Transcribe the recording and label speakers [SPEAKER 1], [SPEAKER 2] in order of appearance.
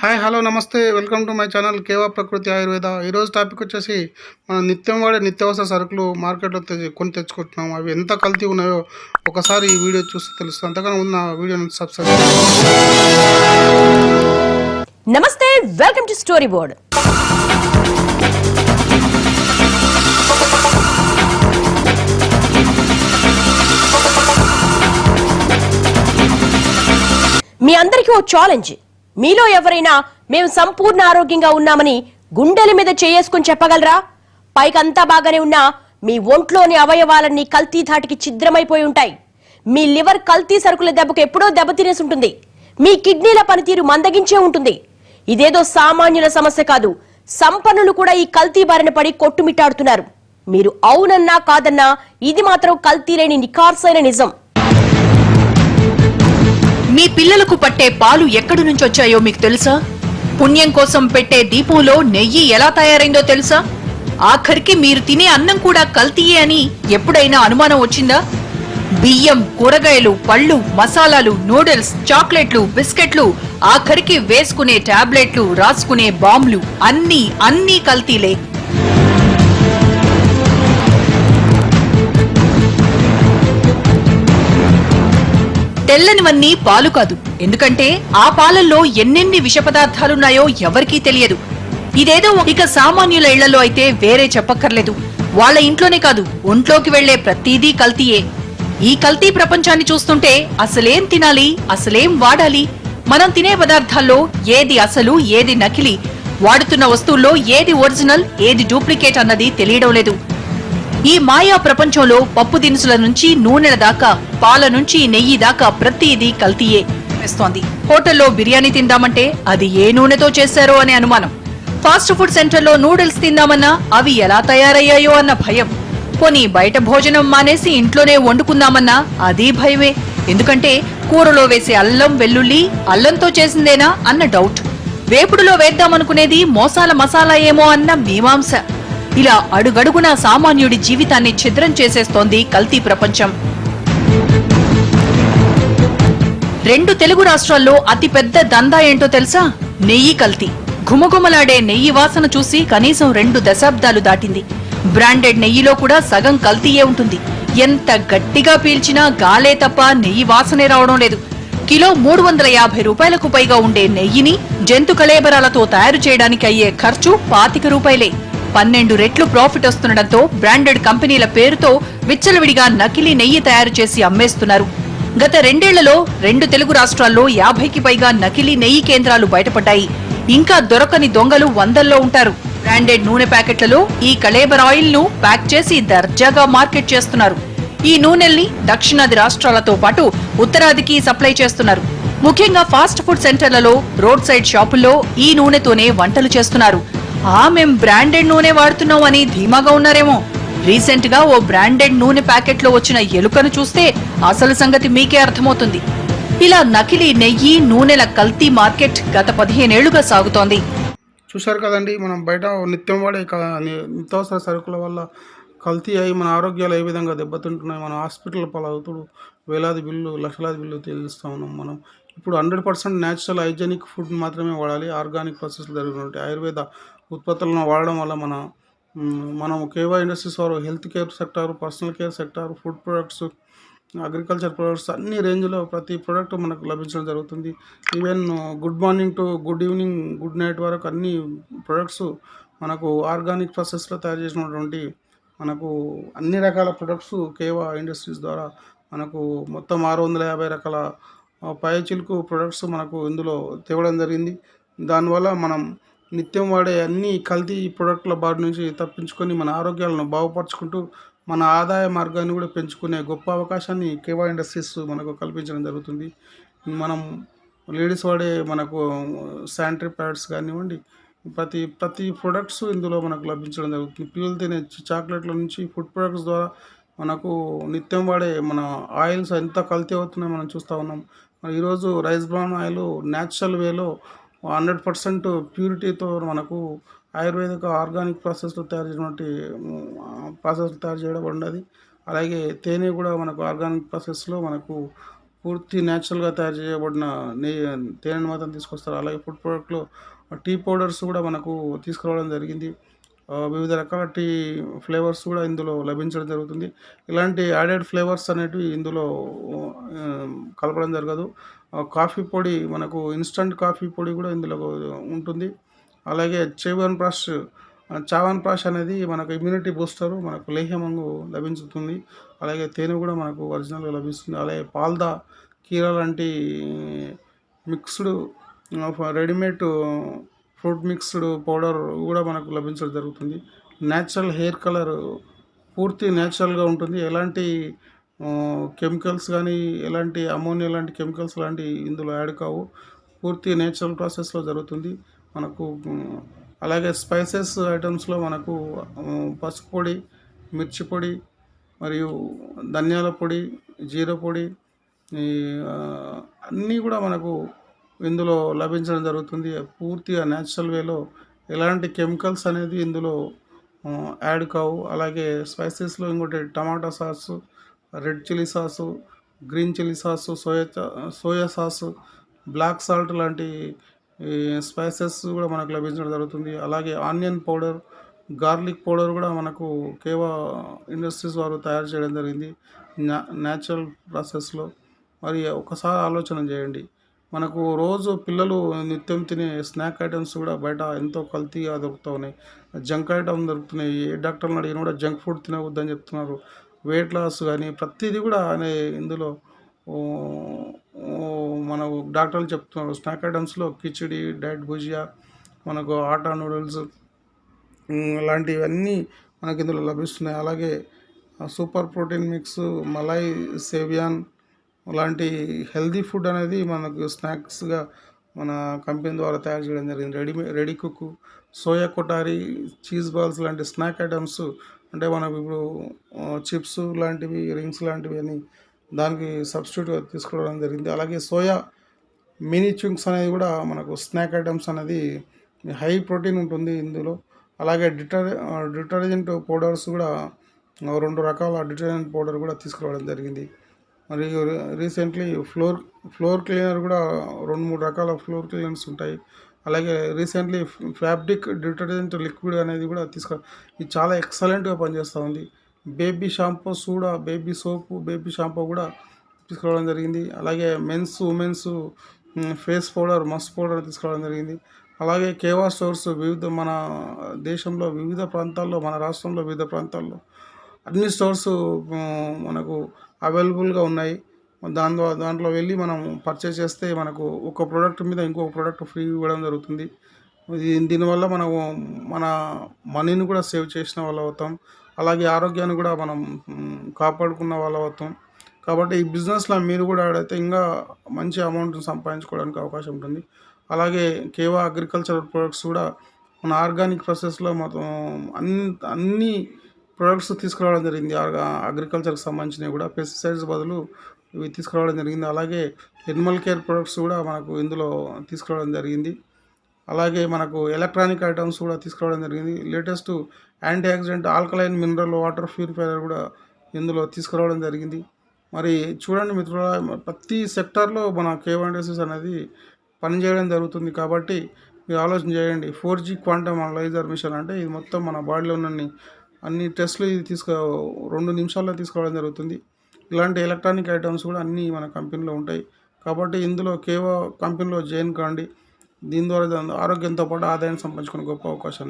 [SPEAKER 1] Hi hello నమస్తే welcome to my channel కేవా ప్రకృతి ఆయుర్వేద. ఈరోజు టాపిక్ వచ్చేసి మనం నిత్యం వాడే నిత్యావసర సరుకులు మార్కెట్లో కొని తెచ్చుకుంటున్నాం. అవి ఎంత కల్తీ ఉన్నాయో ఒకసారి ఈ వీడియో చూస్తే తెలుస్తుంది. అంతకన్నా ఉన్న వీడియోని సబ్స్క్రైబ్.
[SPEAKER 2] నమస్తే, వెల్కమ్ టు స్టోరీ బోర్డ్. మీ అందరికీ ఓ ఛాలెంజ్. మీలో ఎవరైనా మేము సంపూర్ణ ఆరోగ్యంగా ఉన్నామని గుండెల మీద చేసుకుని చెప్పగలరా? పైకంతా బాగానే ఉన్నా మీ ఒంట్లోని అవయవాలన్నీ కల్తీ ధాటికి ఛిద్రమైపోయి ఉంటాయి. మీ లివర్ కల్తీ సరుకుల దెబ్బకు ఎప్పుడో దెబ్బతినేసి ఉంటుంది. మీ కిడ్నీల పనితీరు మందగించే ఉంటుంది. ఇదేదో సామాన్యుల సమస్య కాదు, సంపన్నులు కూడా ఈ కల్తీ బారిన పడి కొట్టుమిట్టాడుతున్నారు. మీరు అవునన్నా కాదన్నా ఇది మాత్రం కల్తీ లేని నిఖార్సైన నిజం.
[SPEAKER 3] మీ పిల్లలకు పట్టే పాలు ఎక్కడి నుంచి వచ్చాయో మీకు తెలుసా? పుణ్యం కోసం పెట్టే దీపంలో నెయ్యి ఎలా తయారైందో తెలుసా? ఆఖరికి మీరు తినే అన్నం కూడా కల్తీయే అని ఎప్పుడైనా అనుమానం వచ్చిందా? బియ్యం, కూరగాయలు, పళ్ళు, మసాలాలు, నూడిల్స్, చాక్లెట్లు, బిస్కెట్లు, ఆఖరికి వేసుకునే టాబ్లెట్లు, రాసుకునే బాంబులు అన్నీ కల్తీలే. తెల్లనివన్నీ పాలు కాదు, ఎందుకంటే ఆ పాలల్లో ఎన్నెన్ని విష పదార్థాలున్నాయో ఎవరికీ తెలియదు. ఇదేదో ఇక సామాన్యుల ఇళ్లలో అయితే వేరే చెప్పక్కర్లేదు. వాళ్ల ఇంట్లోనే కాదు, ఒంట్లోకి వెళ్లే ప్రతిదీ కల్తీయే. ఈ కల్తీ ప్రపంచాన్ని చూస్తుంటే అసలేం తినాలి, అసలేం వాడాలి, మనం తినే పదార్థాల్లో ఏది అసలు, ఏది నకిలీ, వాడుతున్న వస్తువుల్లో ఏది ఒరిజినల్, ఏది డూప్లికేట్ అన్నది తెలియడం లేదు. ఈ మాయా ప్రపంచంలో పప్పు దినుసుల నుంచి నూనెల దాకా, పాల నుంచి నెయ్యి దాకా ప్రతిదీ కల్తీయే వేస్తోంది. హోటల్లో బిర్యానీ తిందామంటే అది ఏ నూనెతో చేశారో అనే అనుమానం. ఫాస్ట్ ఫుడ్ సెంటర్లో నూడిల్స్ తిందామన్నా అవి ఎలా తయారయ్యాయో అన్న భయం. పోనీ బయట భోజనం మానేసి ఇంట్లోనే వండుకుందామన్నా అది భయమే. ఎందుకంటే కూరలో వేసే అల్లం, వెల్లుల్లి అల్లంతో చేసిందేనా అన్న డౌట్. వేపుడులో వేద్దామనుకునేది మోసాల మసాలా ఏమో అన్న మీమాంస. ఇలా అడుగడుగునా సామాన్యుడి జీవితాన్ని ఛిద్రం చేసేస్తోంది కల్తీ ప్రపంచం. 2 తెలుగు రాష్ట్రాల్లో అతిపెద్ద దందా ఏంటో తెలుసా? నెయ్యి కల్తీ. ఘుమఘుమలాడే నెయ్యి వాసన చూసి కనీసం 2 దశాబ్దాలు దాటింది. బ్రాండెడ్ నెయ్యిలో కూడా సగం కల్తీయే ఉంటుంది. ఎంత గట్టిగా పీల్చినా గాలే తప్ప నెయ్యి వాసనే రావడం లేదు. కిలో 350 రూపాయలకు పైగా ఉండే నెయ్యిని జంతు కళేబరాలతో తయారు చేయడానికి అయ్యే ఖర్చు 25 రూపాయలే. 12 రెట్లు ప్రాఫిట్ వస్తుండటంతో బ్రాండెడ్ కంపెనీల పేరుతో విచ్చలవిడిగా నకిలీ నెయ్యి తయారు చేసి అమ్మేస్తున్నారు. గత 2 ఏళ్లలో 2 తెలుగు రాష్ట్రాల్లో 50కి పైగా నకిలీ నెయ్యి కేంద్రాలు బయటపడ్డాయి. ఇంకా దొరకని దొంగలు వందల్లో ఉంటారు. బ్రాండెడ్ నూనె ప్యాకెట్లలో ఈ కళేబర్ ఆయిల్ ను ప్యాక్ చేసి దర్జాగా మార్కెట్ చేస్తున్నారు. ఈ నూనెల్ని దక్షిణాది రాష్ట్రాలతో పాటు ఉత్తరాదికి సప్లై చేస్తున్నారు. ముఖ్యంగా ఫాస్ట్ ఫుడ్ సెంటర్లలో, రోడ్ సైడ్ షాపుల్లో ఈ నూనెతోనే వంటలు చేస్తున్నారు. మేం బ్రాండెడ్ నూనె వాడుతున్నాం అని ధీమాగా ఉన్నారేమో. రీసెంట్ గా ఓ బ్రాండెడ్ నూనె ప్యాకెట్ లో వచ్చిన ఎలుకను చూస్తే అసలు సంగతి మీకే అర్థమవుతుంది. ఇలా నకిలీ నెయ్యి, నూనెల కల్తీ మార్కెట్ గత 15 ఏళ్లుగా సాగుతోంది.
[SPEAKER 1] చూశారు కదండి, మనం బయట నిత్యం వాడే నిత్యావసర సరుకుల వల్ల కల్తీ అయి మన ఆరోగ్యాలు ఏ విధంగా దెబ్బతింటున్నాయి. మనం హాస్పిటల్ పాలవుతూ వేలాది బిల్లు, లక్షలాది బిల్లు తెలుస్తూ ఉన్నాం. మనం ఇప్పుడు 100% న్యాచురల్ హైజెనిక్ ఫుడ్ మాత్రమే వాడాలి. ఆర్గానిక్ ప్రాసెస్లు జరిగినటువంటి ఆయుర్వేద ఉత్పత్తులను వాడడం వల్ల మనం కేవా ఇండస్ట్రీస్ వారు health care sector, personal care sector, food products, agriculture products అన్ని రేంజ్లో ప్రతి ప్రోడక్ట్ మనకు లభించడం జరుగుతుంది. Even good morning to good evening, good night వరకు అన్ని ప్రొడక్ట్స్ మనకు ఆర్గానిక్ ప్రాసెస్లో తయారు చేసినటువంటి మనకు అన్ని రకాల ప్రొడక్ట్స్ కేవా ఇండస్ట్రీస్ ద్వారా మనకు మొత్తం 650 రకాల పైచిలుకు ప్రొడక్ట్స్ మనకు ఇందులో తేవడం జరిగింది. దానివల్ల మనం నిత్యం వాడే అన్ని కల్తీ ప్రొడక్ట్ల బారి నుంచి తప్పించుకొని మన ఆరోగ్యాలను బాగుపరుచుకుంటూ మన ఆదాయ మార్గాన్ని కూడా పెంచుకునే గొప్ప అవకాశాన్ని కేవా ఇండస్ట్రీస్ మనకు కల్పించడం జరుగుతుంది. మనం లేడీస్ వాడే మనకు శానిటరీ ప్యాడ్స్ కానివ్వండి, ప్రతి ప్రొడక్ట్స్ ఇందులో మనకు లభించడం జరుగుతుంది. పిల్లలు తినే చాక్లెట్ల నుంచి ఫుడ్ ప్రొడక్ట్స్ ద్వారా మనకు నిత్యం వాడే మన ఆయిల్స్ ఎంత కల్తీ అవుతున్నాయో మనం చూస్తూ ఉన్నాం. ఈరోజు రైస్ బ్రాన్ ఆయిల్ న్యాచురల్ వేలో 100% ప్యూరిటీతో మనకు ఆయుర్వేదిక ఆర్గానిక్ ప్రాసెస్లో తయారు చేసినటువంటి ప్రాసెస్లో తయారు చేయడం ఉన్నది. అలాగే తేనె కూడా మనకు ఆర్గానిక్ ప్రాసెస్లో మనకు పూర్తి న్యాచురల్గా తయారు చేయబడిన తేనెను మాత్రం తీసుకొస్తారు. అలాగే ఫుడ్ ప్రోడక్ట్లో టీ పౌడర్స్ కూడా మనకు తీసుకురావడం జరిగింది. వివిధ రకాల టీ ఫ్లేవర్స్ కూడా ఇందులో లభించడం జరుగుతుంది. ఇలాంటి యాడెడ్ ఫ్లేవర్స్ అనేటివి ఇందులో కలపడం జరగదు. కాఫీ పొడి మనకు ఇన్స్టంట్ కాఫీ పొడి కూడా ఇందులో ఉంటుంది. అలాగే చావన్ప్రాష్ అనేది మనకు ఇమ్యూనిటీ బూస్టరు, మనకు లేహ్యమంగు లభించుతుంది. అలాగే తేనె కూడా మనకు ఒరిజినల్గా లభిస్తుంది. అలాగే పాల్దా, కీరా లాంటి mixed readymade fruit mixed powder కూడా మనకు లభించడం జరుగుతుంది. న్యాచురల్ హెయిర్ కలర్ పూర్తి న్యాచురల్గా ఉంటుంది. ఎలాంటి కెమికల్స్ కానీ, ఎలాంటి అమోనియా లాంటి కెమికల్స్ లాంటివి ఇందులో యాడ్ కావు. పూర్తి నేచురల్ ప్రాసెస్లో జరుగుతుంది మనకు. అలాగే స్పైసెస్ ఐటమ్స్లో మనకు పసుపు పొడి, మిర్చి పొడి మరియు ధనియాల పొడి, జీరా పొడి అన్నీ కూడా మనకు ఇందులో లభించడం జరుగుతుంది. పూర్తిగా న్యాచురల్ వేలో ఎలాంటి కెమికల్స్ అనేది ఇందులో యాడ్ కావు. అలాగే స్పైసెస్లో ఇంకోటి టమాటా sauce, red chilli sauce, green chilli sauce, soya sauce, black salt లాంటి స్పైసెస్ కూడా మనకు లభించడం జరుగుతుంది. అలాగే ఆనియన్ పౌడర్, గార్లిక్ పౌడర్ కూడా మనకు కేవా ఇండస్ట్రీస్ వారు తయారు చేయడం జరిగింది న్యాచురల్ ప్రాసెస్లో. మరి ఒకసారి ఆలోచన చేయండి, మనకు రోజు పిల్లలు నిత్యం తినే స్నాక్ ఐటమ్స్ కూడా బయట ఎంతో కల్తీగా దొరుకుతూ ఉన్నాయి. జంక్ ఐటమ్ దొరుకుతున్నాయి. ఏ డాక్టర్ని అడిగినా కూడా జంక్ ఫుడ్ తినవద్దని చెప్తున్నారు. వెయిట్ లాస్ కానీ ప్రతిదీ కూడా ఇందులో మనకు డాక్టర్లు చెప్తున్నారు. స్నాక్ ఐటమ్స్లో కిచిడి, డైట్ భుజియా, మనకు ఆటా నూడిల్స్ లాంటివన్నీ మనకి ఇందులో లభిస్తున్నాయి. అలాగే సూపర్ ప్రోటీన్ మిక్స్, మలై సేవియాన్ లాంటి హెల్దీ ఫుడ్ అనేది మనకు స్నాక్స్గా మన కంపెనీ ద్వారా తయారు చేయడం జరిగింది. Ready cook, soya Kothari, cheese balls లాంటి స్నాక్ ఐటమ్స్, అంటే మనకు ఇప్పుడు చిప్స్ లాంటివి, రింగ్స్ లాంటివి అని దానికి సబ్స్టిట్యూట్గా తీసుకోవడం జరిగింది. అలాగే సోయా మినీ చింగ్స్ అనేది కూడా మనకు స్నాక్ ఐటమ్స్ అనేది హై ప్రోటీన్ ఉంటుంది ఇందులో. అలాగే డిటర్జెంట్ పౌడర్స్ కూడా 2 రకాల డిటర్జెంట్ పౌడర్ కూడా తీసుకురావడం జరిగింది. మరియు రీసెంట్లీ ఫ్లోర్ క్లీనర్ కూడా 2-3 రకాల ఫ్లోర్ క్లీనర్స్ ఉంటాయి. అలాగే రీసెంట్లీ ఫ్యాబ్రిక్ డిటర్జెంట్ లిక్విడ్ అనేది కూడా ఇది చాలా ఎక్సలెంట్గా పనిచేస్తూ ఉంది. బేబీ షాంపూ కూడా, బేబీ సోపు, బేబీ షాంపూ కూడా తీసుకురావడం జరిగింది. అలాగే women's face powder, Musk powder తీసుకురావడం జరిగింది. అలాగే కేవా స్టోర్స్ మన దేశంలో వివిధ ప్రాంతాల్లో, మన రాష్ట్రంలో వివిధ ప్రాంతాల్లో అన్ని స్టోర్స్ మనకు అవైలబుల్గా ఉన్నాయి. దాంట్లో వెళ్ళి మనం పర్చేస్ చేస్తే మనకు ఒక ప్రోడక్ట్ మీద ఇంకొక ప్రోడక్ట్ ఫ్రీ ఇవ్వడం జరుగుతుంది. దీనివల్ల మనము మన మనీని కూడా సేవ్ చేసిన వాళ్ళు అవుతాం. అలాగే ఆరోగ్యాన్ని కూడా మనం కాపాడుకున్న వాళ్ళు అవుతాం. కాబట్టి ఈ బిజినెస్లో మీరు కూడా ఆడితే ఇంకా మంచి అమౌంట్ సంపాదించుకోవడానికి అవకాశం ఉంటుంది. అలాగే కేవా అగ్రికల్చరల్ ప్రొడక్ట్స్ కూడా మన ఆర్గానిక్ ప్రాసెస్లో మొత్తం అన్ని ప్రొడక్ట్స్ తీసుకురావడం జరిగింది. అగ్రికల్చర్కి సంబంధించినవి కూడా పెస్టిసైడ్స్ బదులు ఇవి తీసుకురావడం జరిగింది. అలాగే ఎనిమల్ కేర్ ప్రొడక్ట్స్ కూడా మనకు ఇందులో తీసుకురావడం జరిగింది. అలాగే మనకు ఎలక్ట్రానిక్ ఐటమ్స్ కూడా తీసుకురావడం జరిగింది. Latest anti oxidant alkaline mineral water purifier కూడా ఇందులో తీసుకురావడం జరిగింది. మరి చూడండి మిత్రులారా, ప్రతి సెక్టార్లో మన కేవా ఇండస్ట్రీస్ అనేది పనిచేయడం జరుగుతుంది. కాబట్టి మీరు ఆలోచన చేయండి. 4G క్వాంటమ్ అనలైజర్ మిషన్ అంటే ఇది మొత్తం మన బాడీలో ఉన్న అన్ని టెస్టులు ఇది 2 నిమిషాల్లో తీసుకోవడం జరుగుతుంది. ఇలాంటి ఎలక్ట్రానిక్ ఐటమ్స్ కూడా అన్నీ మన కంపెనీలో ఉంటాయి. కాబట్టి ఇందులో కేవా కంపెనీలో జాయిన్ కాండి. దీని ద్వారా ఆరోగ్యంతో పాటు ఆదాయం సంపాదించుకునే గొప్ప అవకాశం.